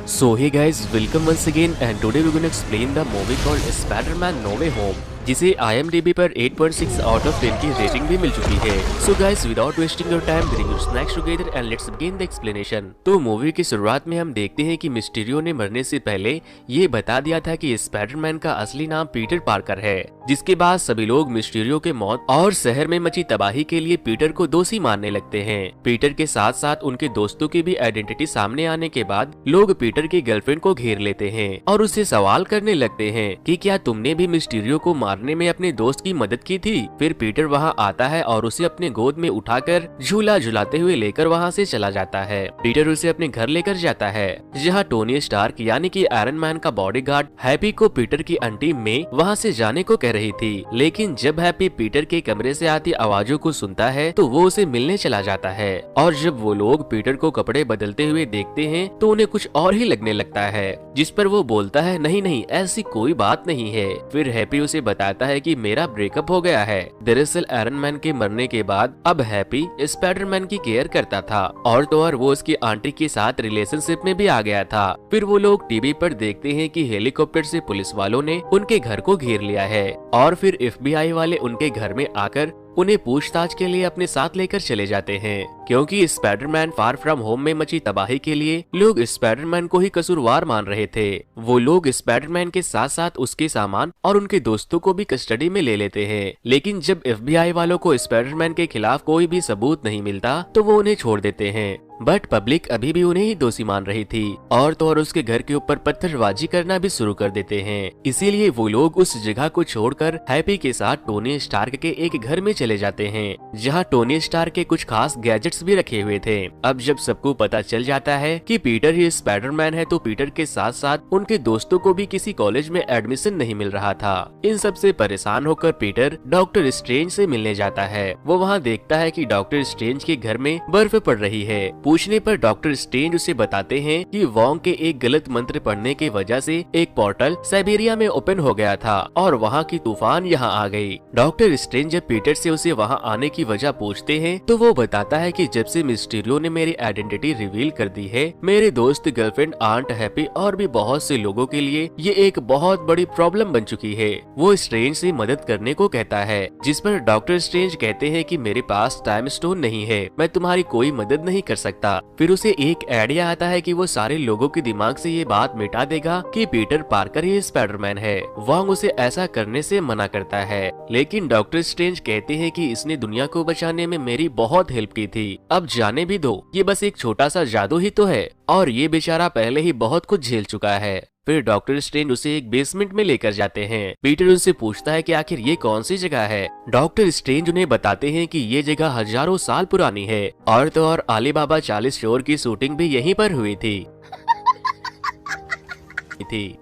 So hey guys, welcome once again and today we're gonna explain the movie called Spider-Man No Way Home, जिसे IMDb पर 8.6 out of 10 की rating भी मिल चुकी है। So guys, without wasting your time, bring your snacks together and let's begin the explanation। तो movie की शुरुआत में हम देखते हैं कि मिस्टीरियो ने मरने से पहले ये बता दिया था कि स्पाइडरमैन का असली नाम पीटर पार्कर है, जिसके बाद सभी लोग मिस्टीरियो के मौत और शहर में मची तबाही के लिए पीटर को दोषी मानने लगते हैं। पीटर के साथ साथ उनके दोस्तों की भी आइडेंटिटी सामने आने के बाद लोग पीटर की गर्लफ्रेंड को घेर लेते हैं और उससे सवाल करने लगते हैं कि क्या तुमने भी मिस्टीरियो को मारने में अपने दोस्त की मदद की थी। फिर पीटर वहां आता है और उसे अपने गोद में उठाकर झूला झुलाते हुए लेकर वहां से चला जाता है। पीटर उसे अपने घर लेकर जाता है, जहां टोनी स्टार्क यानी कि आयरन मैन का बॉडीगार्ड हैप्पी को पीटर की आंटी में वहां से जाने को कह रही थी, लेकिन जब हैप्पी पीटर के कमरे से आती आवाजों को सुनता है तो वो उसे मिलने चला जाता है। और जब वो लोग पीटर को कपड़े बदलते हुए देखते हैं तो उन्हें कुछ और ही लगने लगता है, जिस पर वो बोलता है नहीं नहीं ऐसी कोई बात नहीं है। फिर हैप्पी उसे बताता है कि मेरा ब्रेकअप हो गया है। दरअसल आयरन मैन के मरने के बाद अब हैप्पी स्पाइडरमैन की केयर करता था और तो और वो उसकी आंटी के साथ रिलेशनशिप में भी आ गया था। फिर वो लोग टीवी पर देखते हैं कि हेलीकॉप्टर से पुलिस वालों ने उनके घर को घेर लिया है और फिर FBI वाले उनके घर में आकर उन्हें पूछताछ के लिए अपने साथ लेकर चले जाते हैं, क्योंकि स्पाइडरमैन फार फ्रॉम होम में मची तबाही के लिए लोग स्पाइडरमैन को ही कसूरवार मान रहे थे। वो लोग स्पाइडरमैन के साथ साथ उसके सामान और उनके दोस्तों को भी कस्टडी में ले लेते हैं, लेकिन जब FBI वालों को स्पाइडरमैन के खिलाफ कोई भी सबूत नहीं मिलता तो वो उन्हें छोड़ देते हैं। बट पब्लिक अभी भी उन्हें ही दोषी मान रही थी और तो और उसके घर के ऊपर पत्थरबाजी करना भी शुरू कर देते हैं। इसीलिए वो लोग उस जगह को छोड़कर हैप्पी के साथ टोनी स्टार्क के एक घर में चले जाते हैं, जहां टोनी स्टार्क के कुछ खास गैजेट्स भी रखे हुए थे। अब जब सबको पता चल जाता है कि पीटर ही स्पाइडरमैन है तो पीटर के साथ साथ उनके दोस्तों को भी किसी कॉलेज में एडमिशन नहीं मिल रहा था। इन सब से परेशान होकर पीटर डॉक्टर स्ट्रेंज से मिलने जाता है। वो वहाँ देखता है कि डॉक्टर स्ट्रेंज के घर में बर्फ पड़ रही है। पूछने पर डॉक्टर स्ट्रेंज उसे बताते हैं कि वोंग के एक गलत मंत्र पढ़ने की वजह से एक पोर्टल साइबेरिया में ओपन हो गया था और वहाँ की तूफान यहाँ आ गई। डॉक्टर स्ट्रेंज जब पीटर से उसे वहाँ आने की वजह पूछते हैं तो वो बताता है कि जब से मिस्टीरियो ने मेरी आइडेंटिटी रिवील कर दी है, मेरे दोस्त, गर्लफ्रेंड, आंट हैप्पी और भी बहुत से लोगों के लिए ये एक बहुत बड़ी प्रॉब्लम बन चुकी है। वो स्ट्रेंज से मदद करने को कहता है, जिस पर डॉक्टर स्ट्रेंज कहते हैं कि मेरे पास टाइम स्टोन नहीं है, मैं तुम्हारी कोई मदद नहीं कर सकता। फिर उसे एक आइडिया आता है कि वो सारे लोगों के दिमाग से ये बात मिटा देगा कि पीटर पार्कर ही स्पाइडरमैन है। वोंग उसे ऐसा करने से मना करता है, लेकिन डॉक्टर स्ट्रेंज कहते हैं कि इसने दुनिया को बचाने में मेरी बहुत हेल्प की थी, अब जाने भी दो, ये बस एक छोटा सा जादू ही तो है और ये बेचारा पहले ही बहुत कुछ झेल चुका है। फिर डॉक्टर स्ट्रेंज उसे एक बेसमेंट में लेकर जाते हैं। पीटर उनसे पूछता है कि आखिर ये कौन सी जगह है। डॉक्टर स्ट्रेंज उन्हें बताते हैं कि ये जगह हजारों साल पुरानी है और तो और अलीबाबा 40 चोर की शूटिंग भी यहीं पर हुई थी।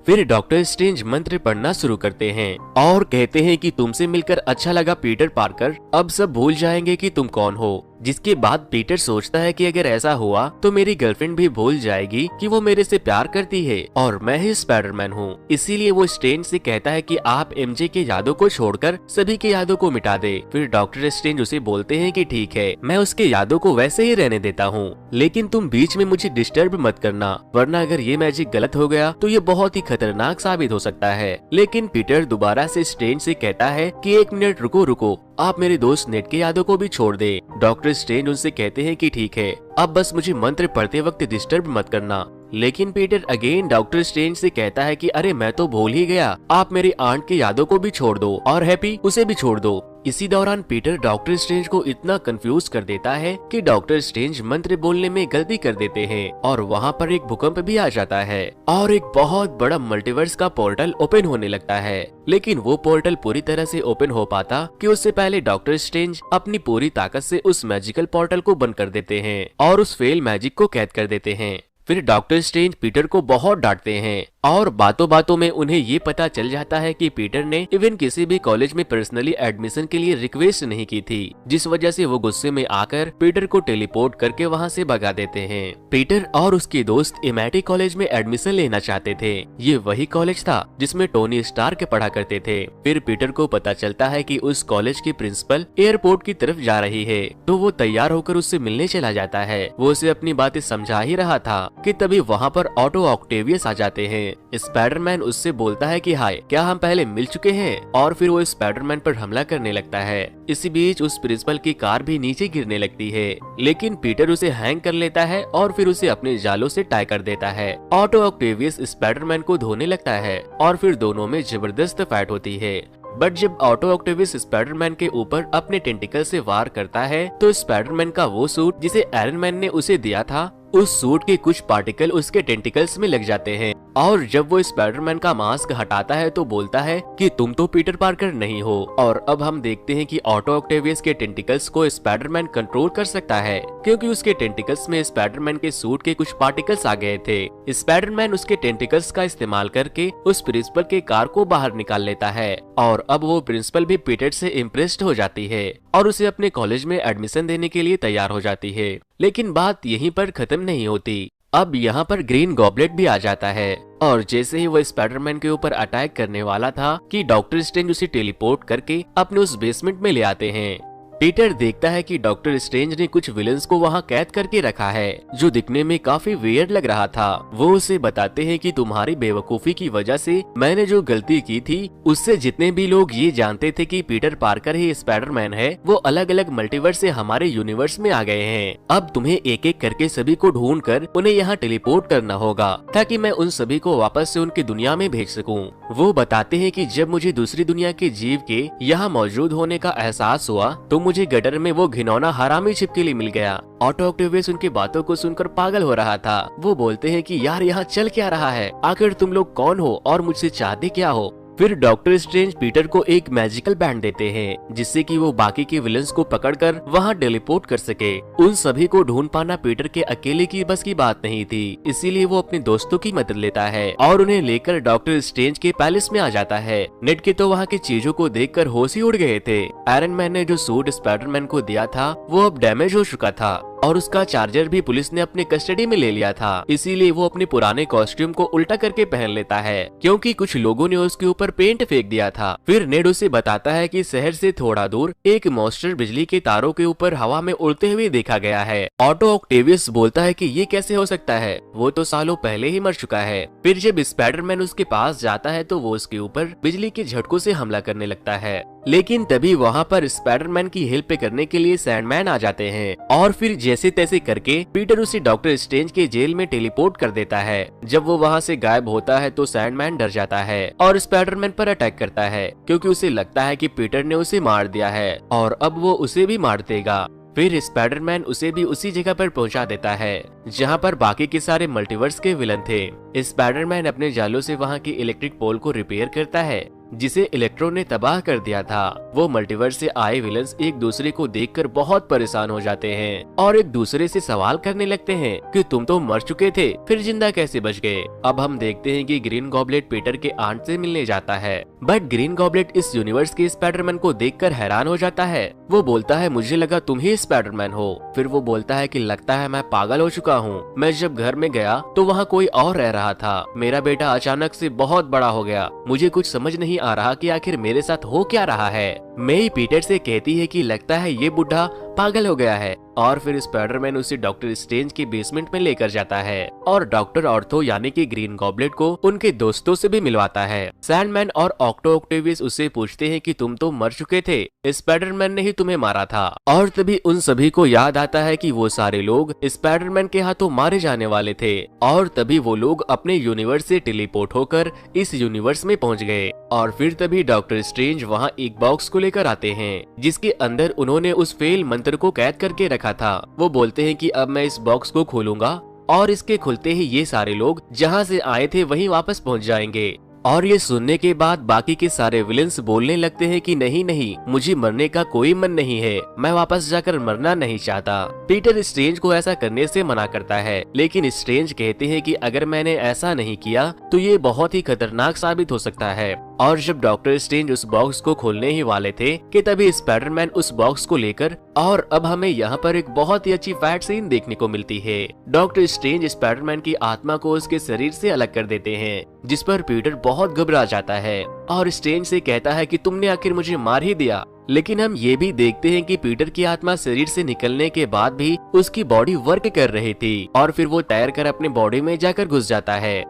फिर डॉक्टर स्ट्रेंज मंत्र पढ़ना शुरू करते हैं और कहते हैं कि तुमसे मिलकर अच्छा लगा पीटर पार्कर, अब सब भूल जाएंगे कि तुम कौन हो। जिसके बाद पीटर सोचता है कि अगर ऐसा हुआ तो मेरी गर्लफ्रेंड भी भूल जाएगी कि वो मेरे से प्यार करती है और मैं ही स्पाइडरमैन हूँ। इसीलिए वो स्ट्रेंज से कहता है कि आप MJ के यादों को छोड़कर सभी के यादों को मिटा दे। फिर डॉक्टर स्ट्रेंज उसे बोलते हैं कि ठीक है, मैं उसके यादों को वैसे ही रहने देता हूँ, लेकिन तुम बीच में मुझे डिस्टर्ब मत करना, वरना अगर ये मैजिक गलत हो गया तो ये बहुत ही खतरनाक साबित हो सकता है। लेकिन पीटर दोबारा से स्ट्रेंज से कहता है कि एक मिनट रुको, आप मेरे दोस्त नेट के यादों को भी छोड़ दे। डॉक्टर स्ट्रेंज उनसे कहते हैं कि ठीक है, अब बस मुझे मंत्र पढ़ते वक्त डिस्टर्ब मत करना। लेकिन पीटर अगेन डॉक्टर स्ट्रेंज से कहता है कि अरे मैं तो भूल ही गया, आप मेरी आंट के यादों को भी छोड़ दो और हैप्पी उसे भी छोड़ दो। इसी दौरान पीटर डॉक्टर स्ट्रेंज को इतना कंफ्यूज कर देता है कि डॉक्टर स्ट्रेंज मंत्र बोलने में गलती कर देते हैं और वहाँ पर एक भूकंप भी आ जाता है और एक बहुत बड़ा मल्टीवर्स का पोर्टल ओपन होने लगता है। लेकिन वो पोर्टल पूरी तरह से ओपन हो पाता कि उससे पहले डॉक्टर स्ट्रेंज अपनी पूरी ताकत से उस मैजिकल पोर्टल को बंद कर देते हैं और उस फेल मैजिक को कैद कर देते हैं। फिर डॉक्टर स्ट्रेंज पीटर को बहुत डांटते हैं और बातों बातों में उन्हें ये पता चल जाता है कि पीटर ने इवन किसी भी कॉलेज में पर्सनली एडमिशन के लिए रिक्वेस्ट नहीं की थी, जिस वजह से वो गुस्से में आकर पीटर को टेलीपोर्ट करके वहाँ से भगा देते हैं। पीटर और उसके दोस्त एमआईटी कॉलेज में एडमिशन लेना चाहते थे। ये वही कॉलेज था जिसमें टोनी स्टार्क पढ़ा करते थे। फिर पीटर को पता चलता है कि उस कॉलेज की प्रिंसिपल एयरपोर्ट की तरफ जा रही है, तो वो तैयार होकर उससे मिलने चला जाता है। वो उसे अपनी बातें समझा ही रहा था कि तभी वहाँ पर ऑटो ऑक्टेवियस आ जाते हैं। स्पाइडरमैन उससे बोलता है कि हाय, क्या हम पहले मिल चुके हैं, और फिर वो स्पाइडरमैन पर हमला करने लगता है। इसी बीच उस प्रिंसिपल की कार भी नीचे गिरने लगती है, लेकिन पीटर उसे हैंग कर लेता है और फिर उसे अपने जालों से टाई कर देता है। ऑटो ऑक्टेवियस स्पाइडरमैन को धोने लगता है और फिर दोनों में जबरदस्त फाइट होती है। बट जब ऑटो ऑक्टेवियस स्पाइडरमैन के ऊपर अपने टेंटिकल से वार करता है तो स्पाइडरमैन का वो सूट जिसे आयरन मैन ने उसे दिया था, उस सूट के कुछ पार्टिकल उसके टेंटिकल्स में लग जाते हैं। और जब वो स्पाइडरमैन का मास्क हटाता है तो बोलता है कि तुम तो पीटर पार्कर नहीं हो। और अब हम देखते हैं कि ऑटो ऑक्टेवियस के टेंटिकल्स को स्पाइडरमैन कंट्रोल कर सकता है, क्योंकि उसके टेंटिकल्स में स्पाइडरमैन के सूट के कुछ पार्टिकल्स आ गए थे। स्पाइडरमैन उसके टेंटिकल्स का इस्तेमाल करके उस प्रिंसिपल के कार को बाहर निकाल लेता है, और अब वो प्रिंसिपल भी पीटर से इम्प्रेस्ड हो जाती है और उसे अपने कॉलेज में एडमिशन देने के लिए तैयार हो जाती है। लेकिन बात यहीं पर खत्म नहीं होती। अब यहाँ पर ग्रीन गॉबलेट भी आ जाता है, और जैसे ही वो स्पाइडरमैन के ऊपर अटैक करने वाला था कि डॉक्टर स्ट्रेंज उसे टेलीपोर्ट करके अपने उस बेसमेंट में ले आते हैं। पीटर देखता है कि डॉक्टर स्ट्रेंज ने कुछ विलन्स को वहाँ कैद करके रखा है, जो दिखने में काफी वियर्ड लग रहा था। वो उसे बताते हैं कि तुम्हारी बेवकूफी की वजह से मैंने जो गलती की थी, उससे जितने भी लोग ये जानते थे कि पीटर पार्कर ही स्पाइडरमैन है, वो अलग अलग मल्टीवर्स से हमारे यूनिवर्स में आ गए हैं। अब तुम्हें एक एक करके सभी को ढूंढ कर उन्हें यहाँ टेलीपोर्ट करना होगा, ताकि मैं उन सभी को वापस से उनकी दुनिया में भेज सकूं। वो बताते हैं कि जब मुझे दूसरी दुनिया के जीव के यहाँ मौजूद होने का एहसास हुआ तो मुझे गटर में वो घिनौना हरामी छिपकली मिल गया। ऑटो ऑक्टेवियस उनकी बातों को सुनकर पागल हो रहा था। वो बोलते हैं कि यार यहाँ चल क्या रहा है, आखिर तुम लोग कौन हो और मुझसे चाहते क्या हो। फिर डॉक्टर स्ट्रेंज पीटर को एक मैजिकल बैंड देते हैं, जिससे कि वो बाकी के विलन्स को पकड़कर वहां टेलीपोर्ट कर सके। उन सभी को ढूंढ पाना पीटर के अकेले की बस की बात नहीं थी, इसीलिए वो अपने दोस्तों की मदद लेता है और उन्हें लेकर डॉक्टर स्ट्रेंज के पैलेस में आ जाता है। नेड के तो वहाँ की चीजों को देखकर होश ही उड़ गए थे। आयरन मैन ने जो सूट स्पाइडरमैन को दिया था वो अब डैमेज हो चुका था, और उसका चार्जर भी पुलिस ने अपने कस्टडी में ले लिया था। इसीलिए वो अपने पुराने कॉस्ट्यूम को उल्टा करके पहन लेता है, क्योंकि कुछ लोगों ने उसके ऊपर पेंट फेंक दिया था। फिर नेड उसे बताता है कि शहर से थोड़ा दूर एक मॉन्स्टर बिजली के तारों के ऊपर हवा में उड़ते हुए देखा गया है। ऑटो ऑक्टेवियस बोलता है कि ये कैसे हो सकता है, वो तो सालों पहले ही मर चुका है। फिर जब स्पाइडरमैन उसके पास जाता है तो वो उसके ऊपर बिजली के झटकों से हमला करने लगता है, लेकिन तभी वहाँ पर स्पाइडरमैन की हेल्प करने के लिए सैंडमैन आ जाते हैं, और फिर जैसे तैसे करके पीटर उसे डॉक्टर स्ट्रेंज के जेल में टेलीपोर्ट कर देता है। जब वो वहाँ से गायब होता है तो सैंडमैन डर जाता है और स्पाइडरमैन पर अटैक करता है, क्योंकि उसे लगता है कि पीटर ने उसे मार दिया है और अब वो उसे भी मार देगा। फिर स्पाइडरमैन उसे भी उसी जगह पर पहुंचा देता है जहां पर बाकी के सारे मल्टीवर्स के विलन थे। स्पाइडरमैन अपने जालों से वहां की इलेक्ट्रिक पोल को रिपेयर करता है, जिसे इलेक्ट्रो ने तबाह कर दिया था। वो मल्टीवर्स से आए विलन्स एक दूसरे को देखकर बहुत परेशान हो जाते हैं और एक दूसरे से सवाल करने लगते हैं कि तुम तो मर चुके थे, फिर जिंदा कैसे बच गए। अब हम देखते हैं कि ग्रीन गॉबलेट पीटर के आंट से मिलने जाता है, बट ग्रीन गॉबलेट इस यूनिवर्स के स्पाइडरमैन को देखकर हैरान हो जाता है। वो बोलता है मुझे लगा तुम ही स्पाइडरमैन हो। फिर वो बोलता है कि लगता है मैं पागल हो चुका हूँ। मैं जब घर में गया तो वहाँ कोई और रह रहा था। मेरा बेटा अचानक से बहुत बड़ा हो गया। मुझे कुछ समझ नहीं आ रहा कि आखिर मेरे साथ हो क्या रहा है। मेई पीटर से कहती है कि लगता है ये बुढ़ा पागल हो गया है, और फिर स्पाइडरमैन उसे डॉक्टर स्ट्रेंज के बेसमेंट में लेकर जाता है और डॉक्टर ऑर्थो यानी कि ग्रीन गॉबलेट को उनके दोस्तों से भी मिलवाता है। सैंडमैन और ऑक्टो ऑक्टेवियस उससे पूछते हैं कि तुम तो मर चुके थे, स्पाइडरमैन ने ही तुम्हें मारा था। और तभी उन सभी को याद आता है कि वो सारे लोग स्पाइडरमैन के हाथों मारे जाने वाले थे, और तभी वो लोग अपने यूनिवर्स से टेलीपोर्ट होकर इस यूनिवर्स में पहुंच गए। और फिर तभी डॉक्टर स्ट्रेंज वहाँ एक बॉक्स को लेकर आते हैं, जिसके अंदर उन्होंने उस फेल मंत्र को कैद करके रखा था। वो बोलते हैं कि अब मैं इस बॉक्स को खोलूंगा और इसके खुलते ही ये सारे लोग जहाँ से आए थे वहीं वापस पहुँच जाएंगे। और ये सुनने के बाद बाकी के सारे विलेंस बोलने लगते हैं कि नहीं नहीं, मुझे मरने का कोई मन नहीं है, मैं वापस जाकर मरना नहीं चाहता। पीटर स्ट्रेंज को ऐसा करने से मना करता है, लेकिन स्ट्रेंज कहते हैं कि अगर मैंने ऐसा नहीं किया तो ये बहुत ही खतरनाक साबित हो सकता है। और जब डॉक्टर स्ट्रेंज उस बॉक्स को खोलने ही वाले थे कि तभी स्पाइडरमैन उस बॉक्स को लेकर, और अब हमें यहाँ पर एक बहुत ही अच्छी फाइट सीन देखने को मिलती है। डॉक्टर स्ट्रेंज स्पाइडरमैन की आत्मा को उसके शरीर से अलग कर देते हैं, जिस पर पीटर बहुत घबरा जाता है और स्ट्रेंज से कहता है कि तुमने आखिर मुझे मार ही दिया, लेकिन हम ये भी देखते हैं कि पीटर की आत्मा शरीर से निकलने के बाद भी उसकी बॉडी वर्क कर रही थी और फिर वो तैर कर अपने बॉडी में जाकर घुस जाता है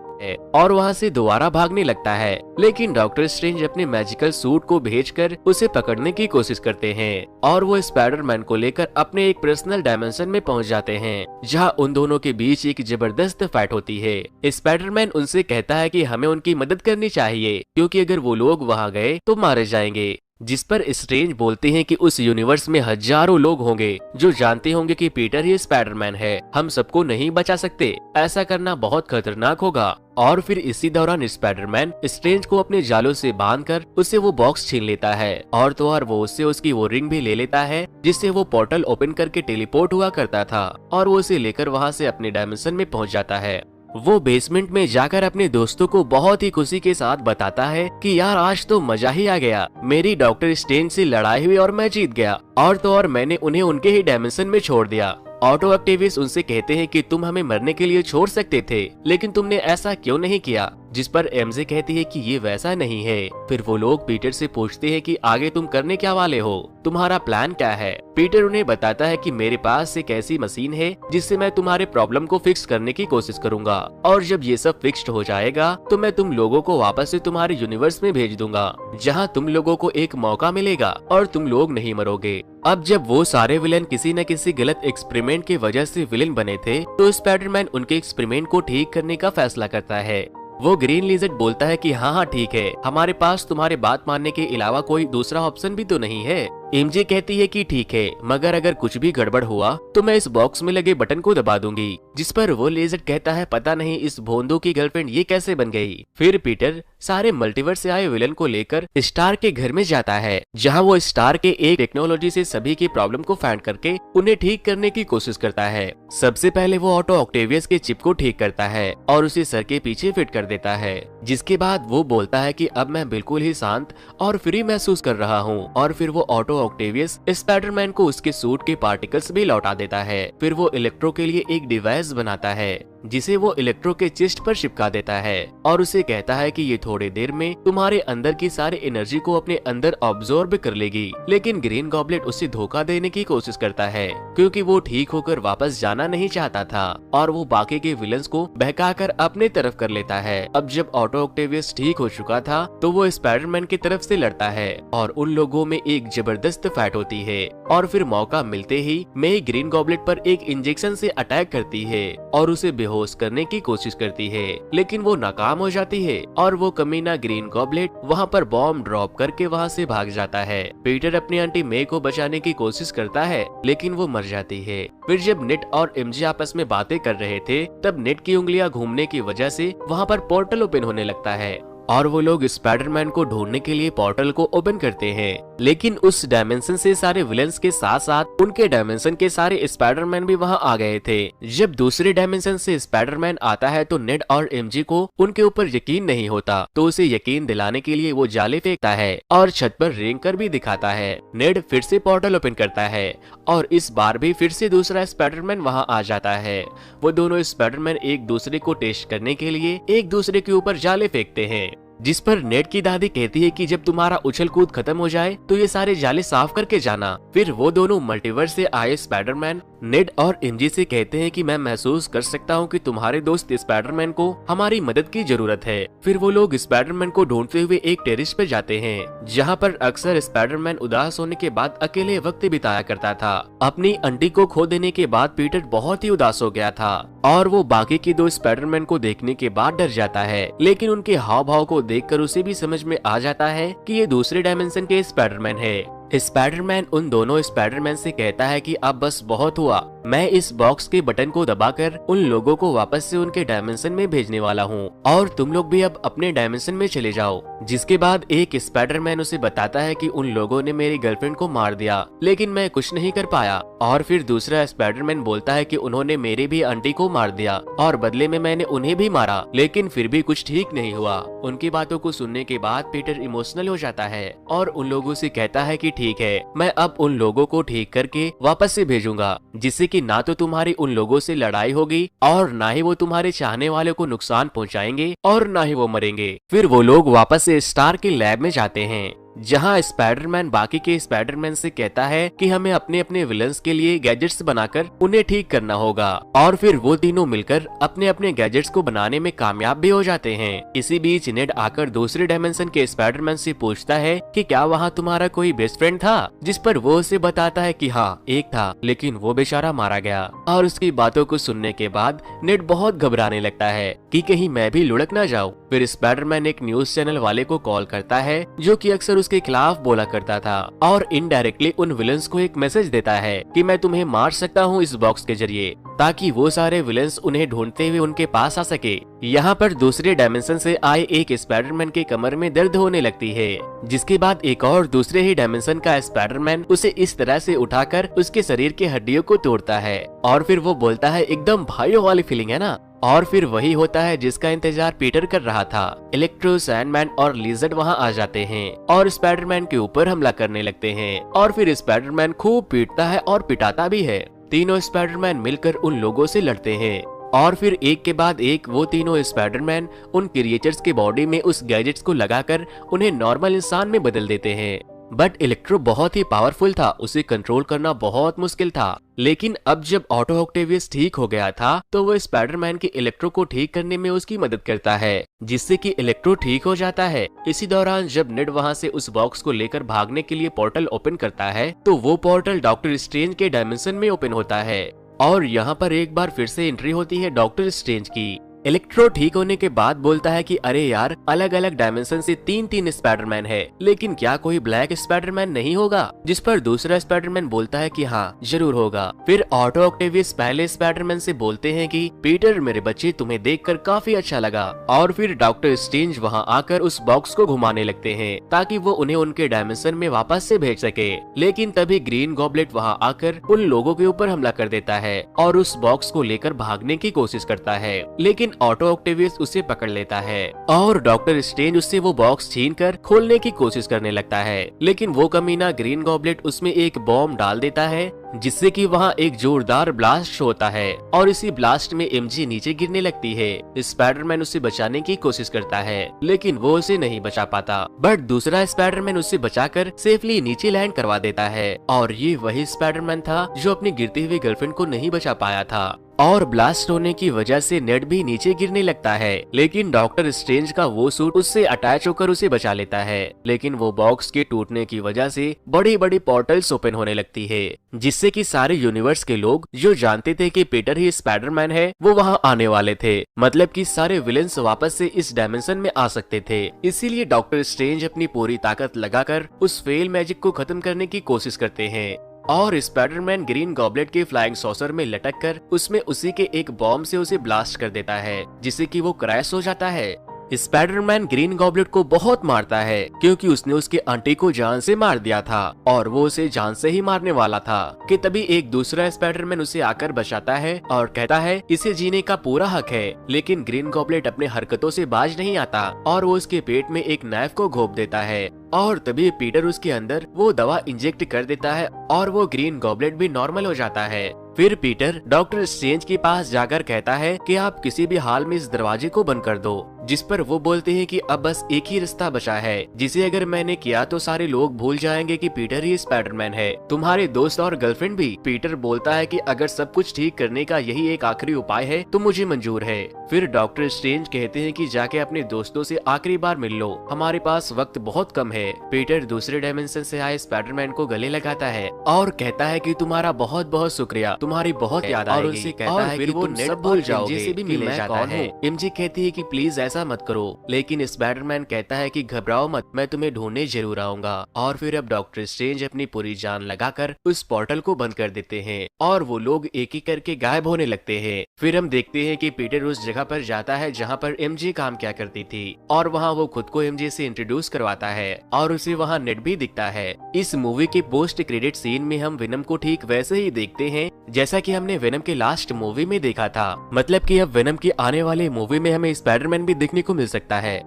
और वहाँ से दोबारा भागने लगता है। लेकिन डॉक्टर स्ट्रेंज अपने मैजिकल सूट को भेजकर उसे पकड़ने की कोशिश करते हैं और वो स्पाइडरमैन को लेकर अपने एक पर्सनल डायमेंशन में पहुंच जाते हैं, जहां उन दोनों के बीच एक जबरदस्त फाइट होती है। स्पाइडरमैन उनसे कहता है कि हमें उनकी मदद करनी चाहिए क्योंकि अगर वो लोग वहां गए तो मारे जाएंगे। जिस पर स्ट्रेंज बोलते हैं कि उस यूनिवर्स में हजारों लोग होंगे जो जानते होंगे कि पीटर ही स्पाइडरमैन है, हम सबको नहीं बचा सकते, ऐसा करना बहुत खतरनाक होगा। और फिर इसी दौरान स्पाइडरमैन स्ट्रेंज को अपने जालों से बांधकर उससे वो बॉक्स छीन लेता है और तो और वो उससे उसकी वो रिंग भी ले लेता है जिससे वो पोर्टल ओपन करके टेलीपोर्ट हुआ करता था और वो उसे लेकर वहाँ से अपने डायमेंशन में पहुँच जाता है। वो बेसमेंट में जाकर अपने दोस्तों को बहुत ही खुशी के साथ बताता है कि यार आज तो मजा ही आ गया, मेरी डॉक्टर स्ट्रेंज से लड़ाई हुई और मैं जीत गया और तो और मैंने उन्हें उनके ही डायमेंशन में छोड़ दिया। ऑटो ऑक्टेवियस उनसे कहते हैं कि तुम हमें मरने के लिए छोड़ सकते थे लेकिन तुमने ऐसा क्यों नहीं किया, जिस पर एमजे कहती है कि ये वैसा नहीं है। फिर वो लोग पीटर से पूछते हैं कि आगे तुम करने क्या वाले हो, तुम्हारा प्लान क्या है। पीटर उन्हें बताता है कि मेरे पास एक ऐसी मशीन है जिससे मैं तुम्हारे प्रॉब्लम को फिक्स करने की कोशिश करूंगा और जब ये सब फिक्स्ड हो जाएगा तो मैं तुम लोगों को वापस से तुम्हारे यूनिवर्स में भेज दूंगा जहाँ तुम लोगों को एक मौका मिलेगा और तुम लोग नहीं मरोगे। अब जब वो सारे विलेन किसी न किसी गलत एक्सपेरिमेंट की वजह से विलेन बने थे तो स्पाइडरमैन उनके एक्सपेरिमेंट को ठीक करने का फैसला करता है। वो ग्रीन लिजर्ड बोलता है कि हाँ ठीक है, हमारे पास तुम्हारे बात मानने के अलावा कोई दूसरा ऑप्शन भी तो नहीं है। एमजे कहती है कि ठीक है, मगर अगर कुछ भी गड़बड़ हुआ तो मैं इस बॉक्स में लगे बटन को दबा दूंगी। जिस पर वो लिजर्ड कहता है पता नहीं इस भोंदू की गर्लफ्रेंड ये कैसे बन गई। फिर पीटर सारे मल्टीवर्स से आए विलन को लेकर स्टार के घर में जाता है जहां वो स्टार के एक टेक्नोलॉजी से सभी की प्रॉब्लम को फाइंड करके उन्हें ठीक करने की कोशिश करता है। सबसे पहले वो ऑटो ऑक्टेवियस के चिप को ठीक करता है और उसे सर के पीछे फिट कर देता है, जिसके बाद वो बोलता है कि अब मैं बिल्कुल ही शांत और फ्री महसूस कर रहा हूँ। और फिर वो ऑटो ऑक्टेवियस स्पाइडरमैन को उसके सूट के पार्टिकल्स भी लौटा देता है। फिर वो इलेक्ट्रो के लिए एक डिवाइस बनाता है जिसे वो इलेक्ट्रो के चेस्ट पर चिपका देता है और उसे कहता है कि ये थोड़ी देर में तुम्हारे अंदर की सारी एनर्जी को अपने अंदर ऑब्जॉर्ब कर लेगी। लेकिन ग्रीन गॉबलेट उसे धोखा देने की कोशिश करता है क्योंकि वो ठीक होकर वापस जाना नहीं चाहता था और वो बाकी के विलन्स को बहकाकर अपने तरफ कर लेता है। अब जब ऑटो ऑक्टेवियस ठीक हो चुका था तो वो स्पाइडरमैन की तरफ से लड़ता है और उन लोगों में एक जबरदस्त फाइट होती है और फिर मौका मिलते ही मेई ग्रीन गॉबलेट पर एक इंजेक्शन से अटैक करती है और उसे बेहोश करने की कोशिश करती है, लेकिन वो नाकाम हो जाती है और वो कमीना ग्रीन गॉबलेट वहाँ पर बॉम्ब ड्रॉप करके वहाँ से भाग जाता है। पीटर अपनी आंटी मे को बचाने की कोशिश करता है लेकिन वो मर जाती है। फिर जब नेट और एमजे आपस में बातें कर रहे थे तब नेट की उंगलियां घूमने की वजह से वहाँ पर पोर्टल ओपन होने लगता है और वो लोग स्पाइडरमैन को ढूंढने के लिए पोर्टल को ओपन करते हैं। लेकिन उस डायमेंशन से सारे विलेंस के साथ साथ उनके डायमेंशन के सारे स्पाइडरमैन भी वहां आ गए थे। जब दूसरे डायमेंशन से स्पाइडरमैन आता है तो नेड और एमजे को उनके ऊपर यकीन नहीं होता, तो उसे यकीन दिलाने के लिए वो जाले फेंकता है और छत पर रेंग कर भी दिखाता है। नेड फिर से पोर्टल ओपन करता है और इस बार भी फिर से दूसरा स्पाइडरमैन वहां आ जाता है। वो दोनों स्पाइडरमैन एक दूसरे को टेस्ट करने के लिए एक दूसरे के ऊपर जाले फेंकते हैं, जिस पर नेड की दादी कहती है कि जब तुम्हारा उछल कूद खत्म हो जाए तो ये सारे जाले साफ करके जाना। फिर वो दोनों मल्टीवर्स से आए स्पाइडरमैन नेड और एमजे से कहते हैं कि मैं महसूस कर सकता हूँ कि तुम्हारे दोस्त स्पाइडरमैन को हमारी मदद की जरूरत है। फिर वो लोग स्पाइडरमैन को ढूंढते हुए एक टेरिस पे जाते हैं जहाँ पर अक्सर स्पाइडरमैन उदास होने के बाद अकेले वक्त बिताया करता था। अपनी आंटी को खो देने के बाद पीटर बहुत ही उदास हो गया था और वो बाकी के दो स्पाइडरमैन को देखने के बाद डर जाता है, लेकिन उनके हाव भाव को देखकर उसे भी समझ में आ जाता है कि ये दूसरे डायमेंशन के स्पाइडरमैन है। स्पाइडरमैन उन दोनों स्पाइडरमैन से कहता है कि अब बस बहुत हुआ, मैं इस बॉक्स के बटन को दबाकर उन लोगों को वापस से उनके डायमेंशन में भेजने वाला हूँ और तुम लोग भी अब अपने डायमेंशन में चले जाओ। जिसके बाद एक स्पाइडरमैन उसे बताता है कि उन लोगों ने मेरी गर्लफ्रेंड को मार दिया लेकिन मैं कुछ नहीं कर पाया। और फिर दूसरा स्पाइडरमैन बोलता है कि उन्होंने मेरी भी आंटी को मार दिया और बदले में मैंने उन्हें भी मारा, लेकिन फिर भी कुछ ठीक नहीं हुआ। उनकी बातों को सुनने के बाद पीटर इमोशनल हो जाता है और उन लोगों से कहता है कि ठीक है, मैं अब उन लोगों को ठीक करके वापस से भेजूंगा, जिससे कि ना तो तुम्हारी उन लोगों से लड़ाई होगी और ना ही वो तुम्हारे चाहने वालों को नुकसान पहुंचाएंगे और ना ही वो मरेंगे। फिर वो लोग वापस से स्टार के लैब में जाते हैं जहाँ स्पाइडरमैन बाकी के स्पाइडरमैन से कहता है कि हमें अपने अपने विलन्स के लिए गैजेट्स बनाकर उन्हें ठीक करना होगा, और फिर वो तीनों मिलकर अपने अपने गैजेट्स को बनाने में कामयाब भी हो जाते हैं। इसी बीच नेड आकर दूसरे डायमेंशन के स्पाइडरमैन से पूछता है कि क्या वहाँ तुम्हारा कोई बेस्ट फ्रेंड था, जिस पर वो उसे बताता है कि हाँ एक था, लेकिन वो बेचारा मारा गया। और उसकी बातों को सुनने के बाद नेड बहुत घबराने लगता है कि कहीं मैं भी लुढ़क ना जाऊं। फिर स्पाइडरमैन एक न्यूज चैनल वाले को कॉल करता है जो कि अक्सर उसके खिलाफ बोला करता था, और इनडायरेक्टली उन विलन्स को एक मैसेज देता है कि मैं तुम्हें मार सकता हूँ इस बॉक्स के जरिए, ताकि वो सारे विलन्स उन्हें ढूंढते हुए उनके पास आ सके। यहाँ पर दूसरे डायमेंशन से आए एक स्पाइडरमैन के कमर में दर्द होने लगती है, जिसके बाद एक और दूसरे ही डायमेंशन का स्पाइडरमैन उसे इस तरह से उठाकर उसके शरीर के हड्डियों को तोड़ता है, और फिर वो बोलता है एकदम भाइयों वाली फीलिंग है ना। और फिर वही होता है जिसका इंतजार पीटर कर रहा था। इलेक्ट्रो, सैंडमैन और लिजर्ड वहाँ आ जाते हैं और स्पाइडरमैन के ऊपर हमला करने लगते हैं, और फिर स्पाइडरमैन खूब पीटता है और पिटाता भी है। तीनों स्पाइडरमैन मिलकर उन लोगों से लड़ते हैं, और फिर एक के बाद एक वो तीनों स्पाइडरमैन उन क्रिएचर्स के बॉडी में उस गैजेट्स को लगाकर उन्हें नॉर्मल इंसान में बदल देते हैं। बट इलेक्ट्रो बहुत ही पावरफुल था, उसे कंट्रोल करना बहुत मुश्किल था। लेकिन अब जब ऑटो ऑक्टेवियस ठीक हो गया था तो वो स्पाइडरमैन के इलेक्ट्रो को ठीक करने में उसकी मदद करता है, जिससे कि इलेक्ट्रो ठीक हो जाता है। इसी दौरान जब नेड वहां से उस बॉक्स को लेकर भागने के लिए पोर्टल ओपन करता है तो वो पोर्टल डॉक्टर स्ट्रेंज के डायमेंशन में ओपन होता है, और यहाँ पर एक बार फिर से एंट्री होती है डॉक्टर स्ट्रेंज की। इलेक्ट्रो ठीक होने के बाद बोलता है कि अरे यार, अलग अलग डायमेंशन से तीन तीन स्पाइडरमैन है, लेकिन क्या कोई ब्लैक स्पाइडरमैन नहीं होगा? जिस पर दूसरा स्पाइडरमैन बोलता है कि हाँ जरूर होगा। फिर ऑटो ऑक्टेवियस पहले स्पाइडरमैन से बोलते हैं कि पीटर मेरे बच्चे, तुम्हें देखकर काफी अच्छा लगा। और फिर डॉक्टर स्ट्रेंज वहाँ आकर उस बॉक्स को घुमाने लगते हैं ताकि वो उन्हें उनके डायमेंशन में वापस से भेज सके। लेकिन तभी ग्रीन गॉबलेट वहाँ आकर उन लोगों के ऊपर हमला कर देता है और उस बॉक्स को लेकर भागने की कोशिश करता है, लेकिन ऑटो ऑक्टेवियस उसे पकड़ लेता है और डॉक्टर स्ट्रेंज उससे वो बॉक्स छीनकर खोलने की कोशिश करने लगता है। लेकिन वो कमीना ग्रीन गॉबलेट उसमें एक बॉम्ब डाल देता है, जिससे कि वहाँ एक जोरदार ब्लास्ट होता है और इसी ब्लास्ट में एमजे नीचे गिरने लगती है। स्पाइडरमैन उसे बचाने की कोशिश करता है, लेकिन वो उसे नहीं बचा पाता। बट दूसरा स्पाइडरमैन उसे बचाकर सेफली नीचे लैंड करवा देता है, और ये वही स्पाइडरमैन था जो अपनी गिरती हुई गर्लफ्रेंड को नहीं बचा पाया था। और ब्लास्ट होने की वजह से नेड भी नीचे गिरने लगता है, लेकिन डॉक्टर स्ट्रेंज का वो सूट उससे अटैच होकर उसे बचा लेता है। लेकिन वो बॉक्स के टूटने की वजह से बड़ी बड़ी पोर्टल्स ओपन होने लगती है, जिससे कि सारे यूनिवर्स के लोग जो जानते थे कि पीटर ही स्पाइडरमैन है वो वहाँ आने वाले थे। मतलब कि सारे विलेंस वापस से इस डायमेंशन में आ सकते थे। इसीलिए डॉक्टर स्ट्रेंज अपनी पूरी ताकत लगाकर उस फेल मैजिक को खत्म करने की कोशिश करते हैं, और स्पाइडरमैन ग्रीन गॉबलेट के फ्लाइंग सॉसर में लटक कर उसमें उसी के एक बॉम्ब से उसे ब्लास्ट कर देता है, जिससे कि वो क्रैश हो जाता है। स्पाइडरमैन ग्रीन गॉबलेट को बहुत मारता है क्योंकि उसने उसके आंटी को जान से मार दिया था और वो उसे जान से ही मारने वाला था कि तभी एक दूसरा स्पाइडरमैन उसे आकर बचाता है और कहता है इसे जीने का पूरा हक है। लेकिन ग्रीन गॉबलेट अपने हरकतों से बाज नहीं आता और वो उसके पेट में एक नाइफ को घोंप देता है, और तभी पीटर उसके अंदर वो दवा इंजेक्ट कर देता है और वो ग्रीन गॉबलेट भी नॉर्मल हो जाता है। फिर पीटर डॉक्टर स्ट्रेंज के पास जाकर कहता है कि आप किसी भी हाल में इस दरवाजे को बंद कर दो, जिस पर वो बोलते हैं कि अब बस एक ही रास्ता बचा है, जिसे अगर मैंने किया तो सारे लोग भूल जाएंगे कि पीटर ही स्पाइडरमैन है, तुम्हारे दोस्त और गर्लफ्रेंड भी। पीटर बोलता है कि अगर सब कुछ ठीक करने का यही एक आखिरी उपाय है तो मुझे मंजूर है। फिर डॉक्टर स्ट्रेंज कहते हैं कि जाके अपने दोस्तों से आखिरी बार मिल लो, हमारे पास वक्त बहुत कम है। पीटर दूसरे डायमेंशन से आए स्पाइडरमैन को गले लगाता है और कहता है कि तुम्हारा बहुत बहुत शुक्रिया, तुम्हारी बहुत याद आएगी। और उनसे कहता है कि वो नेट भूल जाओगे से भी मिलने जाता है। एमजे कहती है कि प्लीज ऐसा मत करो, लेकिन स्पाइडरमैन कहता है कि घबराओ मत, मैं तुम्हें ढूंढने जरूर आऊंगा। और फिर अब डॉक्टर स्ट्रेंज अपनी पूरी जान लगाकर उस पोर्टल को बंद कर देते हैं और वो लोग एक एक करके गायब होने लगते हैं। फिर हम देखते हैं कि पीटर उस जगह पर जाता है जहाँ पर एमजे काम किया करती थी और वहाँ वो खुद को एमजे से इंट्रोड्यूस करवाता है और उसे वहाँ नेट भी दिखता है। इस मूवी के पोस्ट क्रेडिट सीन में हम विनम को ठीक वैसे ही देखते हैं जैसा कि हमने वेनम के लास्ट मूवी में देखा था। मतलब कि अब वेनम की आने वाले मूवी में हमें स्पाइडरमैन भी देखने को मिल सकता है।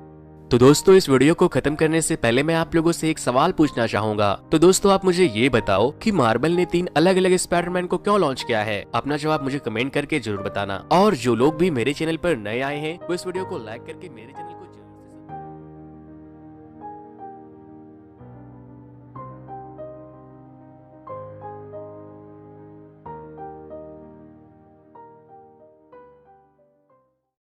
तो दोस्तों, इस वीडियो को खत्म करने से पहले मैं आप लोगों से एक सवाल पूछना चाहूंगा। तो दोस्तों, आप मुझे ये बताओ कि मार्वल ने 3 अलग अलग स्पाइडरमैन को क्यों लॉन्च किया है? अपना जवाब मुझे कमेंट करके जरूर बताना। और जो लोग भी मेरे चैनल पर नए आए हैं वो इस वीडियो को लाइक करके मेरे चैनल